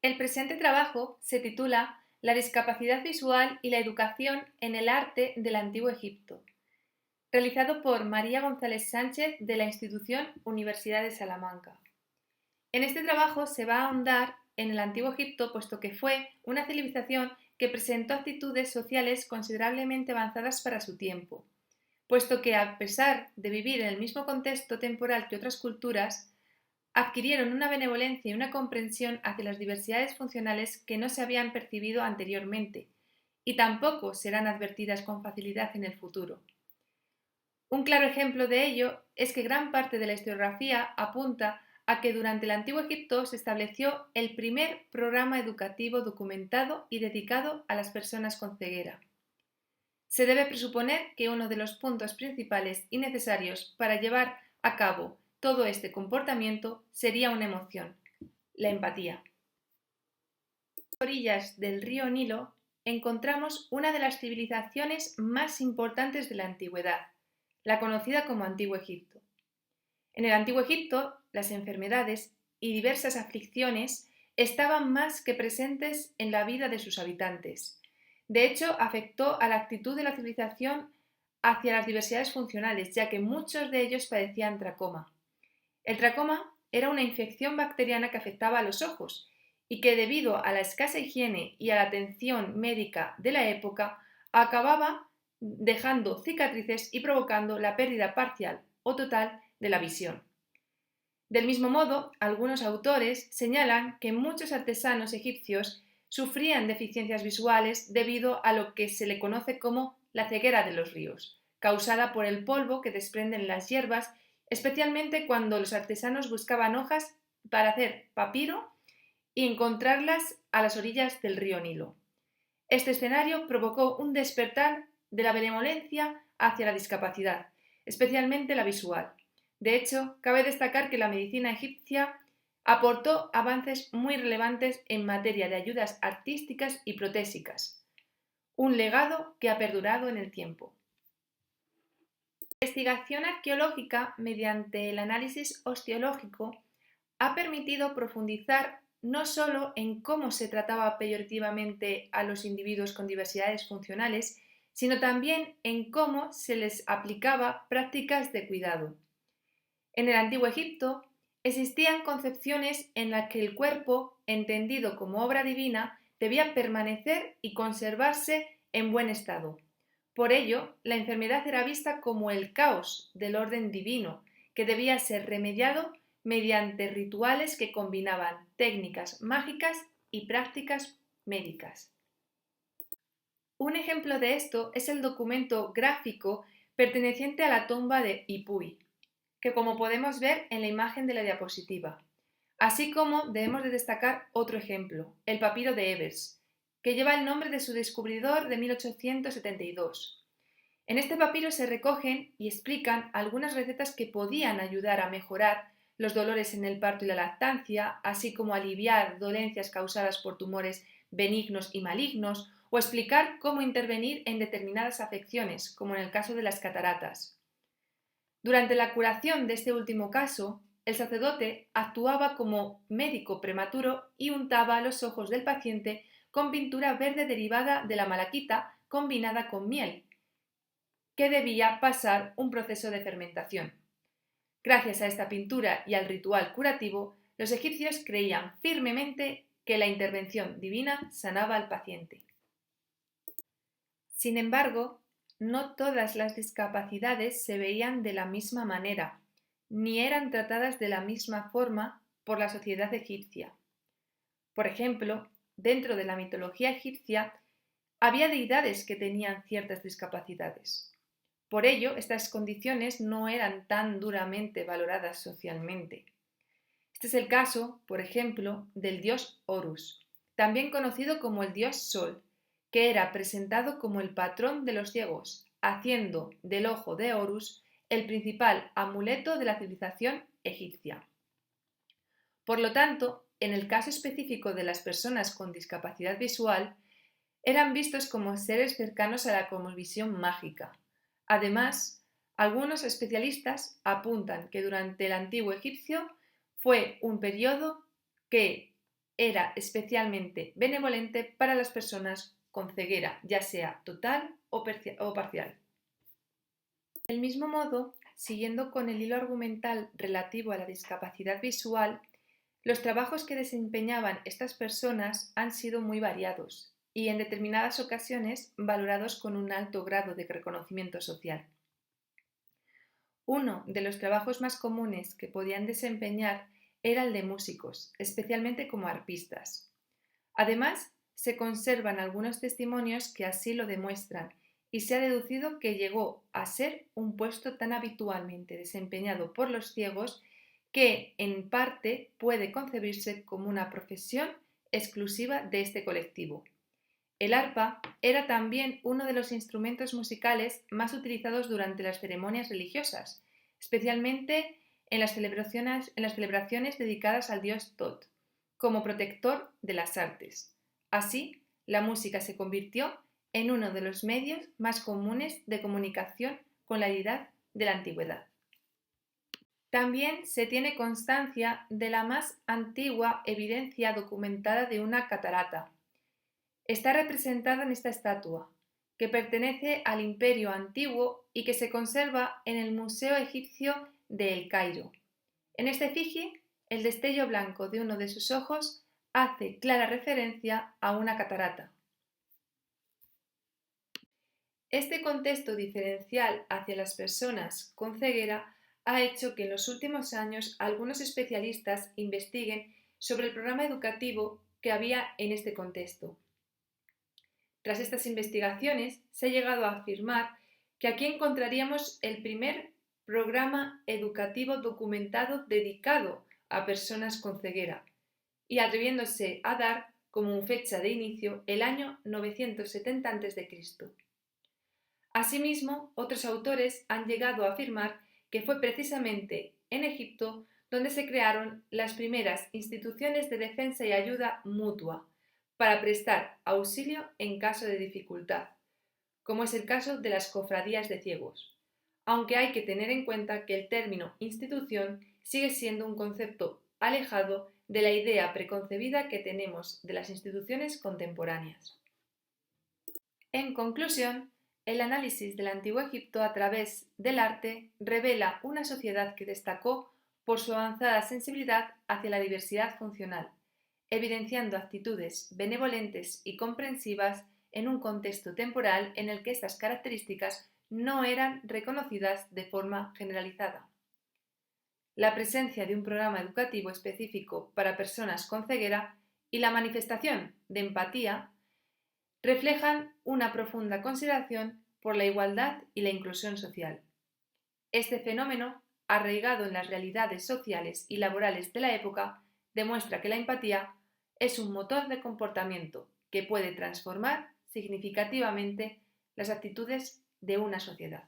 El presente trabajo se titula La discapacidad visual y la educación en el arte del Antiguo Egipto, realizado por María González Sánchez de la institución Universidad de Salamanca. En este trabajo se va a ahondar en el Antiguo Egipto, puesto que fue una civilización que presentó actitudes sociales considerablemente avanzadas para su tiempo, puesto que a pesar de vivir en el mismo contexto temporal que otras culturas, adquirieron una benevolencia y una comprensión hacia las diversidades funcionales que no se habían percibido anteriormente, y tampoco serán advertidas con facilidad en el futuro. Un claro ejemplo de ello es que gran parte de la historiografía apunta a que durante el Antiguo Egipto se estableció el primer programa educativo documentado y dedicado a las personas con ceguera. Se debe presuponer que uno de los puntos principales y necesarios para llevar a cabo todo este comportamiento sería una emoción, la empatía. En las orillas del río Nilo encontramos una de las civilizaciones más importantes de la antigüedad, la conocida como Antiguo Egipto. En el Antiguo Egipto, las enfermedades y diversas aflicciones estaban más que presentes en la vida de sus habitantes. De hecho, afectó a la actitud de la civilización hacia las diversidades funcionales, ya que muchos de ellos padecían tracoma. El tracoma era una infección bacteriana que afectaba a los ojos y que, debido a la escasa higiene y a la atención médica de la época, acababa dejando cicatrices y provocando la pérdida parcial o total de la visión. Del mismo modo, algunos autores señalan que muchos artesanos egipcios sufrían deficiencias visuales debido a lo que se le conoce como la ceguera de los ríos, causada por el polvo que desprenden las hierbas, especialmente cuando los artesanos buscaban hojas para hacer papiro y encontrarlas a las orillas del río Nilo. Este escenario provocó un despertar de la benevolencia hacia la discapacidad, especialmente la visual. De hecho, cabe destacar que la medicina egipcia aportó avances muy relevantes en materia de ayudas artísticas y protésicas, un legado que ha perdurado en el tiempo. La investigación arqueológica mediante el análisis osteológico ha permitido profundizar no solo en cómo se trataba peyorativamente a los individuos con diversidades funcionales, sino también en cómo se les aplicaba prácticas de cuidado. En el Antiguo Egipto existían concepciones en las que el cuerpo, entendido como obra divina, debía permanecer y conservarse en buen estado. Por ello, la enfermedad era vista como el caos del orden divino, que debía ser remediado mediante rituales que combinaban técnicas mágicas y prácticas médicas. Un ejemplo de esto es el documento gráfico perteneciente a la tumba de Ipuy, que como podemos ver en la imagen de la diapositiva. Así como debemos de destacar otro ejemplo, el papiro de Ebers, que lleva el nombre de su descubridor de 1872. En este papiro se recogen y explican algunas recetas que podían ayudar a mejorar los dolores en el parto y la lactancia, así como aliviar dolencias causadas por tumores benignos y malignos, o explicar cómo intervenir en determinadas afecciones, como en el caso de las cataratas. Durante la curación de este último caso, el sacerdote actuaba como médico prematuro y untaba los ojos del paciente con pintura verde derivada de la malaquita combinada con miel, que debía pasar un proceso de fermentación. Gracias a esta pintura y al ritual curativo, los egipcios creían firmemente que la intervención divina sanaba al paciente. Sin embargo, no todas las discapacidades se veían de la misma manera, ni eran tratadas de la misma forma por la sociedad egipcia. Por ejemplo, dentro de la mitología egipcia había deidades que tenían ciertas discapacidades. Por ello, estas condiciones no eran tan duramente valoradas socialmente. Este es el caso, por ejemplo, del dios Horus, también conocido como el dios Sol, que era presentado como el patrón de los ciegos, haciendo del ojo de Horus el principal amuleto de la civilización egipcia. Por lo tanto, en el caso específico de las personas con discapacidad visual, eran vistos como seres cercanos a la cosmovisión mágica. Además, algunos especialistas apuntan que durante el antiguo egipcio fue un periodo que era especialmente benevolente para las personas con ceguera, ya sea total o parcial. Del mismo modo, siguiendo con el hilo argumental relativo a la discapacidad visual, los trabajos que desempeñaban estas personas han sido muy variados y en determinadas ocasiones valorados con un alto grado de reconocimiento social. Uno de los trabajos más comunes que podían desempeñar era el de músicos, especialmente como arpistas. Además, se conservan algunos testimonios que así lo demuestran y se ha deducido que llegó a ser un puesto tan habitualmente desempeñado por los ciegos que, en parte, puede concebirse como una profesión exclusiva de este colectivo. El arpa era también uno de los instrumentos musicales más utilizados durante las ceremonias religiosas, especialmente en las celebraciones dedicadas al dios Tot, como protector de las artes. Así, la música se convirtió en uno de los medios más comunes de comunicación con la deidad de la antigüedad. También se tiene constancia de la más antigua evidencia documentada de una catarata. Está representada en esta estatua, que pertenece al Imperio Antiguo y que se conserva en el Museo Egipcio de El Cairo. En esta efigie, el destello blanco de uno de sus ojos hace clara referencia a una catarata. Este contexto diferencial hacia las personas con ceguera ha hecho que en los últimos años algunos especialistas investiguen sobre el programa educativo que había en este contexto. Tras estas investigaciones, se ha llegado a afirmar que aquí encontraríamos el primer programa educativo documentado dedicado a personas con ceguera, y atreviéndose a dar como fecha de inicio el año 970 a.C. Asimismo, otros autores han llegado a afirmar que fue precisamente en Egipto donde se crearon las primeras instituciones de defensa y ayuda mutua para prestar auxilio en caso de dificultad, como es el caso de las cofradías de ciegos, aunque hay que tener en cuenta que el término institución sigue siendo un concepto alejado de la idea preconcebida que tenemos de las instituciones contemporáneas. En conclusión, el análisis del Antiguo Egipto a través del arte revela una sociedad que destacó por su avanzada sensibilidad hacia la diversidad funcional, evidenciando actitudes benevolentes y comprensivas en un contexto temporal en el que estas características no eran reconocidas de forma generalizada. La presencia de un programa educativo específico para personas con ceguera y la manifestación de empatía reflejan una profunda consideración por la igualdad y la inclusión social. Este fenómeno, arraigado en las realidades sociales y laborales de la época, demuestra que la empatía es un motor de comportamiento que puede transformar significativamente las actitudes de una sociedad.